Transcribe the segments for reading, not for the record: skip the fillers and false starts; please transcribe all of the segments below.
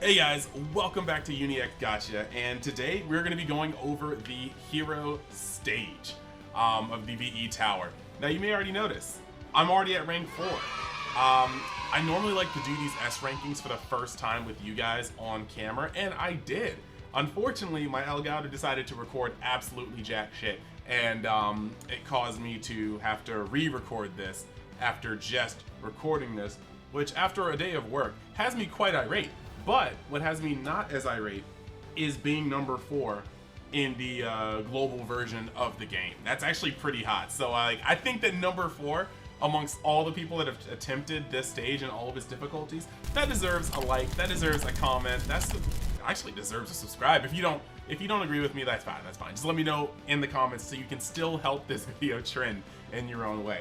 Hey guys, welcome back to UniX Gotcha, and today we're going to be going over the hero stage of the VE Tower. Now you may already notice, I'm already at rank 4. I normally like to do these S rankings for the first time with you guys on camera, and I did. Unfortunately, my Elgato decided to record absolutely jack shit, and it caused me to have to re-record this after just recording this, which after a day of work has me quite irate. But what has me not as irate is being number 4 in the global version of the game. That's actually pretty hot. So I think that number 4 amongst all the people that have attempted this stage and all of its difficulties, that deserves a like, that deserves a comment, actually deserves a subscribe. If you don't agree with me, that's fine. That's fine. Just let me know in the comments so you can still help this video trend in your own way.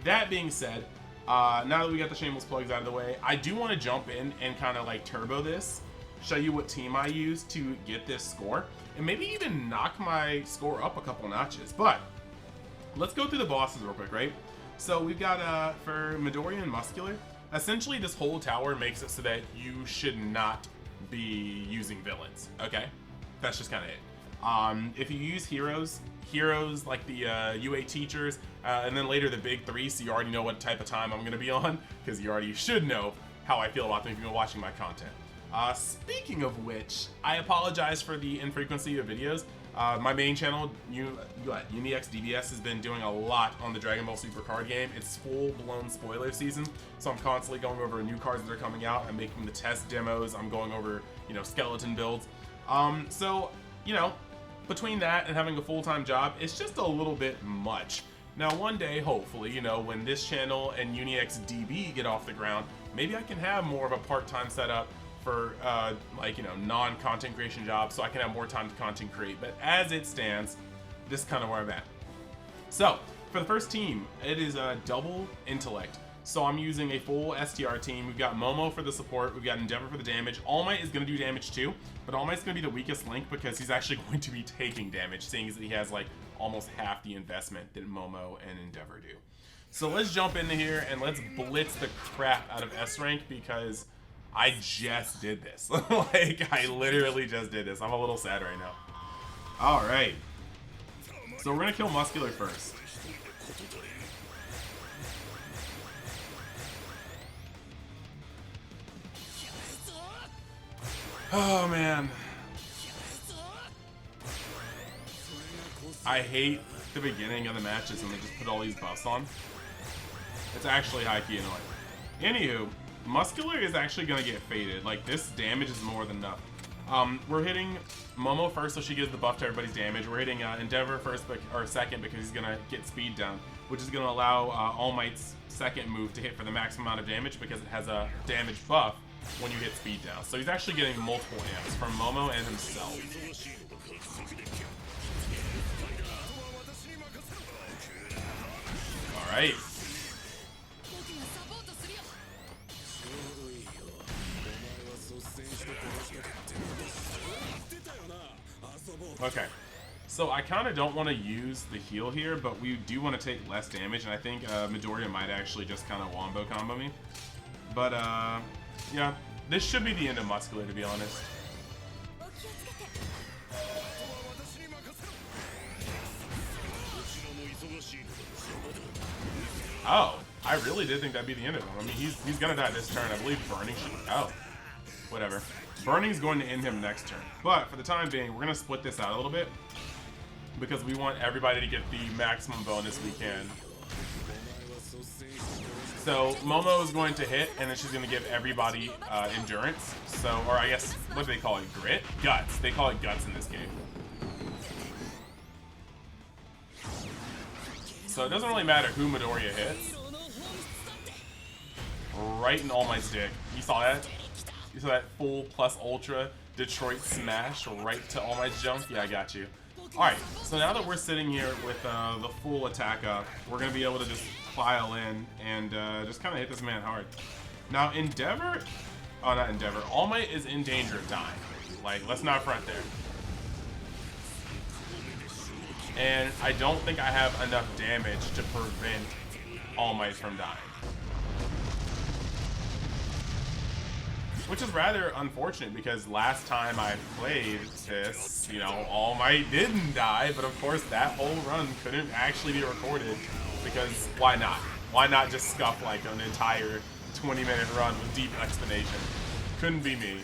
That being said, now that we got the shameless plugs out of the way, I do want to jump in and kind of like turbo this, show you what team I used to get this score, and maybe even knock my score up a couple notches. But let's go through the bosses real quick, right? So we've got for Midoriya and Muscular, essentially this whole tower makes it so that you should not be using villains. Okay, that's just kind of it. If you use heroes like the UA teachers, and then later the big 3, so you already know what type of time I'm going to be on, because you already should know how I feel about them if you've been watching my content. Speaking of which, I apologize for the infrequency of videos. My main channel, UniX DBS, has been doing a lot on the Dragon Ball Super card game. It's full-blown spoiler season, so I'm constantly going over new cards that are coming out. I'm making the test demos. I'm going over, skeleton builds. So, between that and having a full-time job, it's just a little bit much. Now one day, hopefully, when this channel and UniX DB get off the ground, maybe I can have more of a part-time setup for non-content creation jobs, so I can have more time to content create. But as it stands, this is kind of where I'm at. So for the first team, it is a double intellect. So I'm using a full STR team. We've got Momo for the support, we've got Endeavor for the damage. All Might is going to do damage too, but All Might's going to be the weakest link because he's actually going to be taking damage, seeing as that he has like almost half the investment that Momo and Endeavor do. So let's jump into here and let's blitz the crap out of S rank, because I just did this. I literally just did this. I'm a little sad right now. All right. So we're going to kill Muscular first. Oh man, I hate the beginning of the matches when they just put all these buffs on. It's actually high-key annoying. Anywho, Muscular is actually gonna get faded. Like, this damage is more than enough. We're hitting Momo first, so she gives the buff to everybody's damage. We're hitting Endeavor first, or second, because he's gonna get speed down, which is gonna allow All Might's second move to hit for the maximum amount of damage because it has a damage buff when you hit speed down. So he's actually getting multiple amps from Momo and himself. Alright. Okay. So I kind of don't want to use the heal here, but we do want to take less damage, and I think Midoriya might actually just kind of wombo combo me. But yeah, this should be the end of Muscular, to be honest. Oh, I really did think that'd be the end of him. I mean, he's gonna die this turn. I believe Burning should. Oh, whatever. Burning's going to end him next turn. But for the time being, we're gonna split this out a little bit because we want everybody to get the maximum bonus we can. So Momo is going to hit, and then she's going to give everybody endurance. So, or I guess, what do they call it? Grit? Guts. They call it guts in this game. So it doesn't really matter who Midoriya hits. Right in All Might's dick. You saw that? You saw that full plus ultra Detroit smash right to All Might's junk? Yeah, I got you. Alright, so now that we're sitting here with the full attack up, we're going to be able to just file in and just kind of hit this man hard. Now Endeavor, oh not Endeavor, All Might is in danger of dying. Like, let's not front there. And I don't think I have enough damage to prevent All Might from dying. which is rather unfortunate because last time I played this, you know, All Might didn't die, but of course that whole run couldn't actually be recorded because why not? Why not just scuff like an entire 20-minute run with deep explanation? Couldn't be me.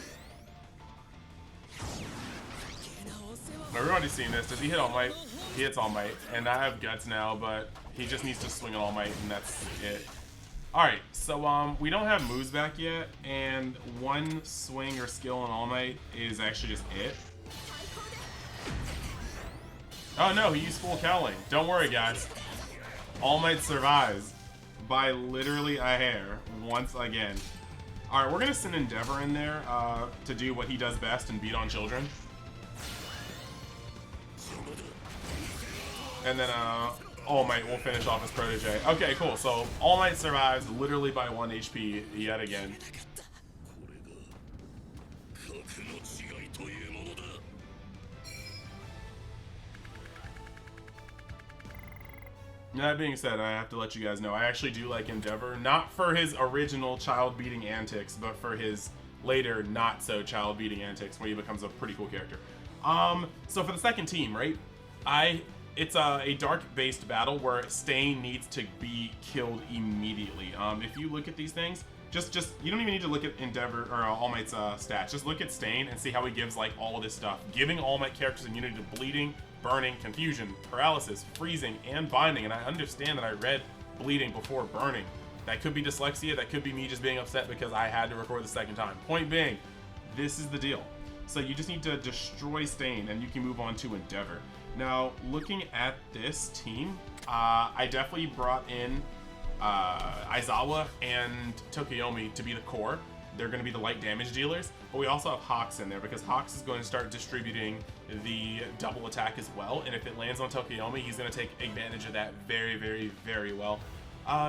We've already seen this. Does he hit All Might? He hits All Might, and I have Guts now, but he just needs to swing an All Might, and that's it. Alright, so we don't have moves back yet, and one swing or skill on All Might is actually just it. Oh no, he used full cowling. Don't worry, guys. All Might survives by literally a hair once again. Alright, we're gonna send Endeavor in there to do what he does best and beat on children. And then All Might will finish off his protege. Okay, cool. So All Might survives literally by 1 HP yet again. That being said, I have to let you guys know I actually do like Endeavor, not for his original child-beating antics, but for his later not so child-beating antics where he becomes a pretty cool character. So for the second team, right? It's a dark-based battle where Stain needs to be killed immediately. If you look at these things, just you don't even need to look at Endeavor or All Might's stats. Just look at Stain and see how he gives like all of this stuff, giving All Might characters immunity to bleeding, burning, confusion, paralysis, freezing, and binding. And I understand that I read bleeding before burning. That could be dyslexia. That could be me just being upset because I had to record the second time. Point being, this is the deal. So you just need to destroy Stain, and you can move on to Endeavor. Now, looking at this team, I definitely brought in Aizawa and Tokiyomi to be the core. They're going to be the light damage dealers, but we also have Hawks in there because Hawks is going to start distributing the double attack as well, and if it lands on Tokiyomi, he's going to take advantage of that very, very, very well.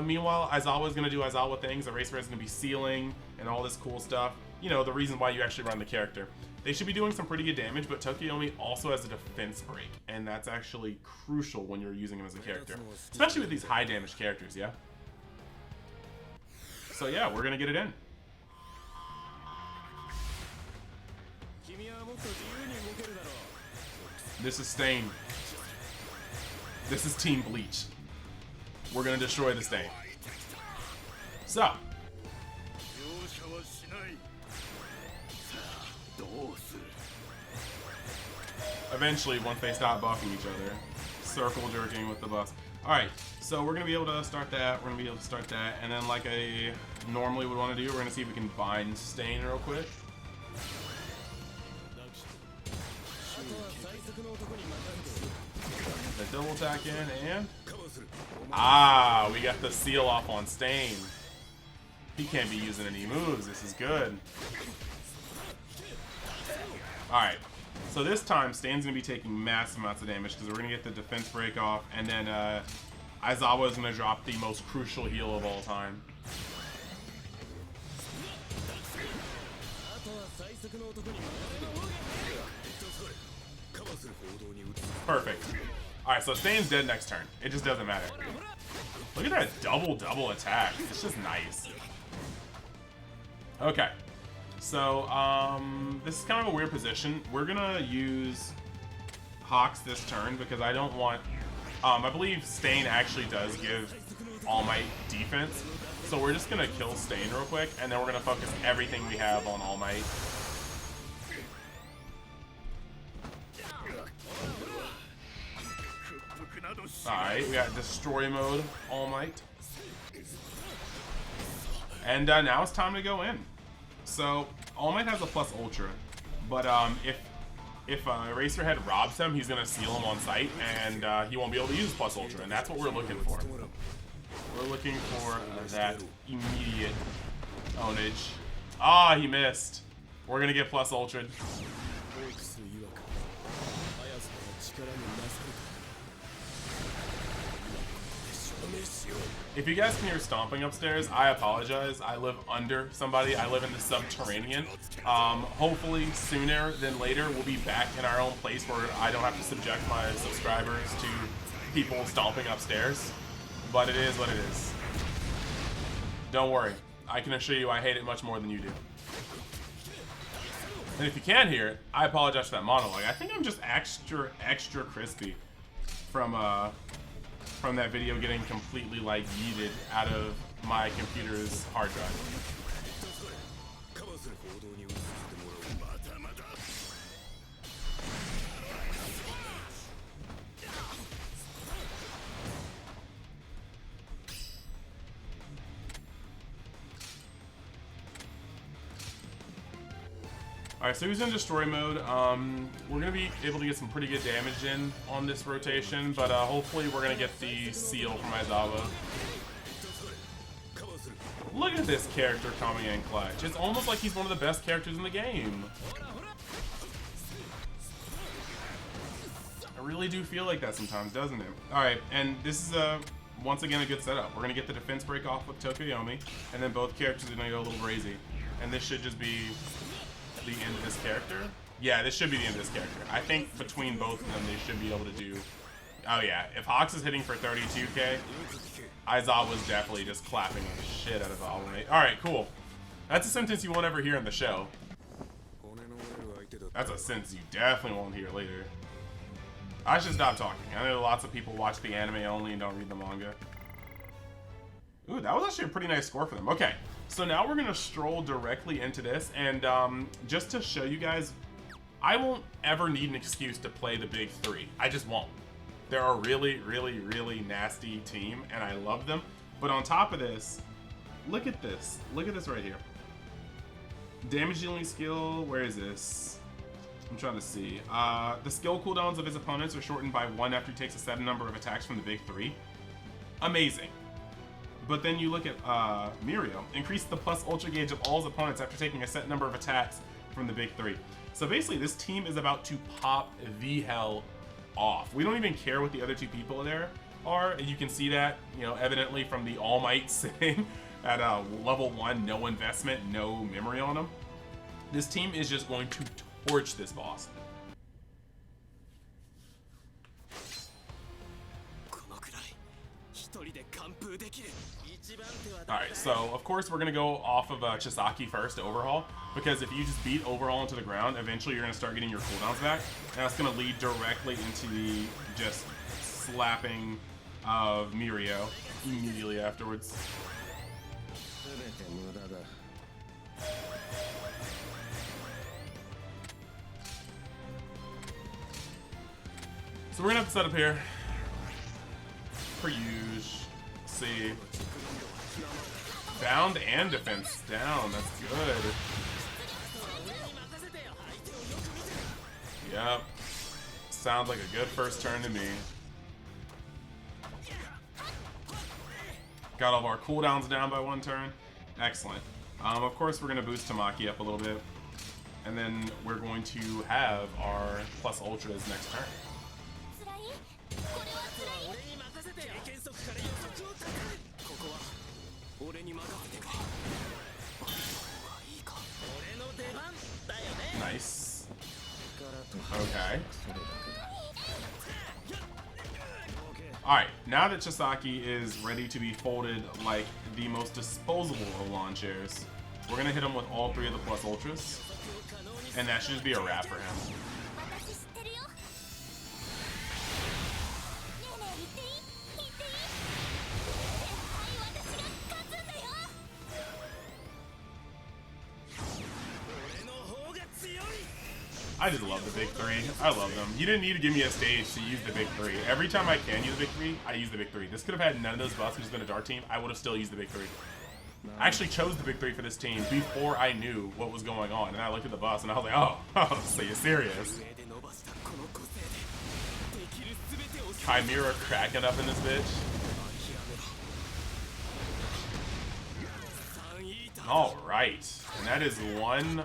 Meanwhile, Aizawa is going to do Aizawa things. Eraser is going to be sealing and all this cool stuff. You know, the reason why you actually run the character. They should be doing some pretty good damage, but Tokiyomi also has a defense break, and that's actually crucial when you're using him as a character, especially with these high damage characters, yeah? So yeah, we're gonna get it in. This is Stain. This is Team Bleach. We're gonna destroy the Stain. So. Eventually, once they stop buffing each other, circle jerking with the buffs. Alright, so we're going to be able to start that, and then like I normally would want to do, we're going to see if we can bind Stain real quick. The double attack in, and... we got the seal off on Stain. He can't be using any moves, this is good. Alright, so this time Stain's going to be taking massive amounts of damage because we're going to get the defense break off, and then Aizawa is going to drop the most crucial heal of all time. Perfect. Alright, so Stain's dead next turn. It just doesn't matter. Look at that double attack. It's just nice. Okay. So, this is kind of a weird position. We're gonna use Hawks this turn because I don't want... I believe Stain actually does give All Might defense. So we're just gonna kill Stain real quick, and then we're gonna focus everything we have on All Might. Alright, we got Destroy Mode, All Might. And now it's time to go in. So, All Might has a plus ultra, but if Eraserhead robs him, he's going to seal him on sight, and he won't be able to use plus ultra, and that's what we're looking for. We're looking for that immediate ownage. Ah, he missed. We're going to get plus ultra. If you guys can hear stomping upstairs, I apologize. I live under somebody. I live in the subterranean. Hopefully sooner than later we'll be back in our own place where I don't have to subject my subscribers to people stomping upstairs. But it is what it is. Don't worry. I can assure you I hate it much more than you do. And if you can't hear it, I apologize for that monologue. I think I'm just extra crispy from that video getting completely like yeeted out of my computer's hard drive. Alright, so he's in destroy mode. We're going to be able to get some pretty good damage in on this rotation, but hopefully we're going to get the seal from Aizawa. Look at this character coming in clutch. It's almost like he's one of the best characters in the game. I really do feel like that sometimes, doesn't it? Alright, and this is once again a good setup. We're going to get the defense break off with Tokoyomi, and then both characters are going to go a little crazy. And this should just be the end of this character. Yeah, this should be the end of this character. I think between both of them, they should be able to do... Oh yeah, if Hawks is hitting for 32k, Aizawa's definitely just clapping the shit out of Aoi. Alright, cool. That's a sentence you won't ever hear in the show. That's a sentence you definitely won't hear later. I should stop talking. I know lots of people watch the anime only and don't read the manga. Ooh, that was actually a pretty nice score for them. Okay, so now we're gonna stroll directly into this, and just to show you guys, I won't ever need an excuse to play the big three. I just won't. They're a really, really, really nasty team, and I love them. But on top of this, look at this. Look at this right here. Damage dealing skill, where is this? I'm trying to see. The skill cooldowns of his opponents are shortened by 1 after he takes a set number of attacks from the big three. Amazing. But then you look at Mirio. Increase the plus ultra gauge of all his opponents after taking a set number of attacks from the big three. So basically, this team is about to pop the hell off. We don't even care what the other two people there are. And you can see that, you know, evidently from the All Might sitting at level 1, no investment, no memory on them. This team is just going to torch this boss. Alright, so of course we're going to go off of Chisaki first to overhaul, because if you just beat overhaul into the ground, eventually you're going to start getting your cooldowns back, and that's going to lead directly into the just slapping of Mirio immediately afterwards. So we're going to have to set up here. Per usual. See. Bound and defense down. That's good. Yep. Sounds like a good first turn to me. Got all of our cooldowns down by 1 turn. Excellent. Of course, we're going to boost Tamaki up a little bit. And then we're going to have our plus ultras next turn. Nice. Okay. Alright, now that Chisaki is ready to be folded like the most disposable of lawn chairs, we're going to hit him with all 3 of the plus ultras, and that should just be a wrap for him. I just love the big 3. I love them. You didn't need to give me a stage to use the big 3. Every time I can use the big 3, I use the big 3. This could have had none of those buffs and just been a dark team. I would have still used the big 3. I actually chose the big 3 for this team before I knew what was going on. And I looked at the buffs and I was like, oh, so you're serious. Chimera cracking up in this bitch. Alright. And that is one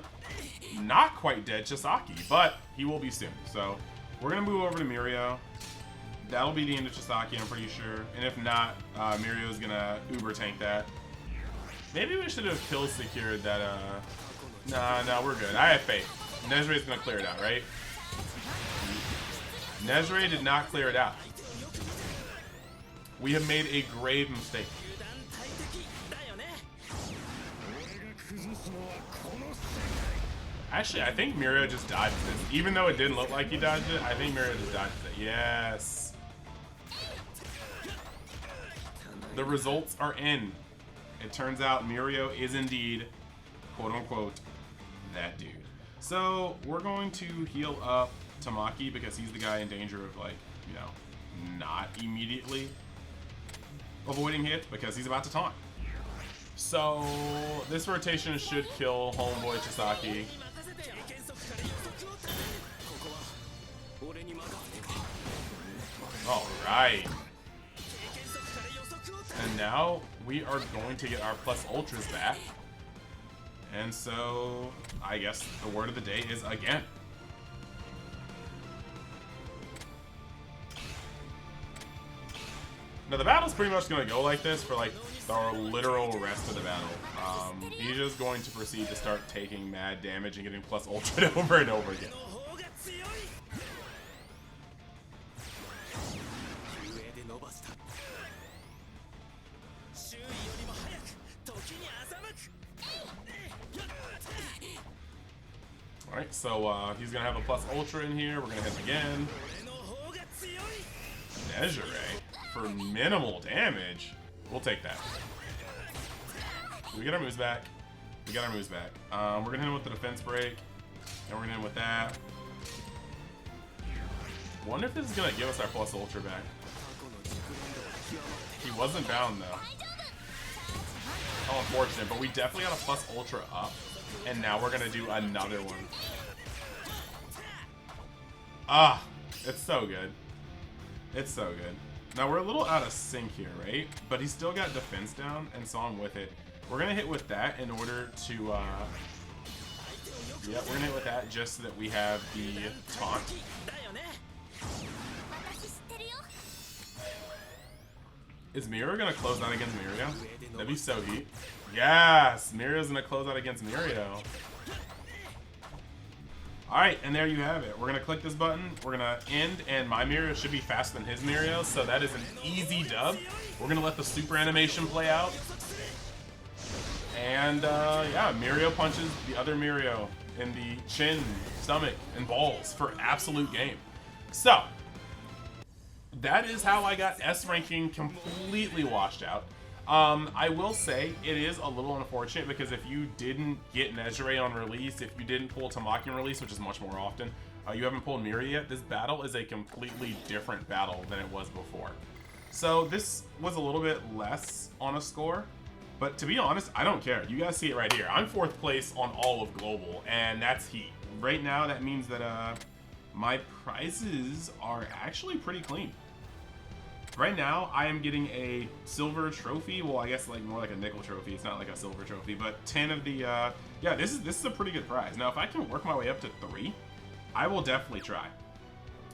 not quite dead Chisaki, but he will be soon. So we're going to move over to Mirio. That'll be the end of Chisaki, I'm pretty sure. And if not, Mirio's going to uber tank that. Maybe we should have kill secured that. Nah, we're good. I have faith. Nezre's going to clear it out, right? Nezre did not clear it out. We have made a grave mistake. Actually, I think Mirio just dodged this. Even though it didn't look like he dodged it, I think Mirio just dodged it. Yes. The results are in. It turns out Mirio is indeed, quote unquote, that dude. So we're going to heal up Tamaki because he's the guy in danger of, like, you know, not immediately avoiding hit because he's about to taunt. So this rotation should kill Homeboy Chisaki. All right. And now we are going to get our plus ultras back. And so I guess the word of the day is again. Now the battle's pretty much going to go like this for like the literal rest of the battle. He's just going to proceed to start taking mad damage and getting plus ultra over and over again. Alright, so he's going to have a plus ultra in here. We're going to hit him again. Desiree for minimal damage. We'll take that. We get our moves back. We got our moves back. We're going to hit him with the defense break. And we're going to hit him with that. Wonder if this is going to give us our plus ultra back. He wasn't bound though. Oh, unfortunate. But we definitely got a plus ultra up. And now we're going to do another one. Ah, it's so good. It's so good. Now we're a little out of sync here, right? But he's still got defense down, and so I'm with it. We're going to hit with that in order to, yeah, we're going to hit with that just so that we have the taunt. Is Mirio going to close out against Mirio? That'd be so heat. Yes! Mirio's going to close out against Mirio. Alright, and there you have it. We're going to click this button. We're going to end, and my Mirio should be faster than his Mirio, so that is an easy dub. We're going to let the super animation play out. And, yeah, Mirio punches the other Mirio in the chin, stomach, and balls for absolute game. So, that is how I got S ranking completely washed out. I will say it is a little unfortunate because if you didn't get Nezure on release, if you didn't pull Tamaki on release, which is much more often, you haven't pulled Mirio yet, this battle is a completely different battle than it was before. So this was a little bit less on a score, but to be honest, I don't care. You guys see it right here. I'm 4th place on all of Global, and that's heat. Right now, that means that my prizes are actually pretty clean. Right now, I am getting a silver trophy. Well, I guess like more like a nickel trophy. It's not like a silver trophy, but 10 of the, yeah, this is a pretty good prize. Now, if I can work my way up to 3, I will definitely try.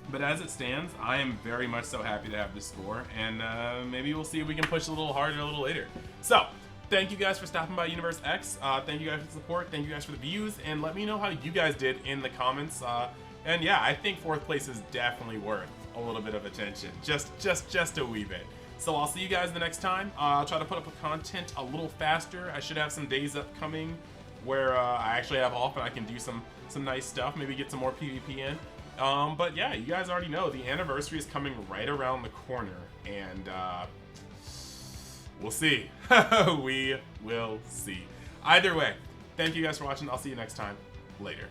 But as it stands, I am very much so happy to have this score, and maybe we'll see if we can push a little harder a little later. So, thank you guys for stopping by Universe X. Thank you guys for the support. Thank you guys for the views, and let me know how you guys did in the comments. And yeah, I think 4th place is definitely worth a little bit of attention, just a wee bit. So I'll see you guys the next time. I'll try to put up the content a little faster. I should have some days upcoming where I actually have off and I can do some nice stuff, maybe get some more PvP in. But yeah, you guys already know the anniversary is coming right around the corner, and we'll see. We will see. Either way, thank you guys for watching. I'll see you next time. Later.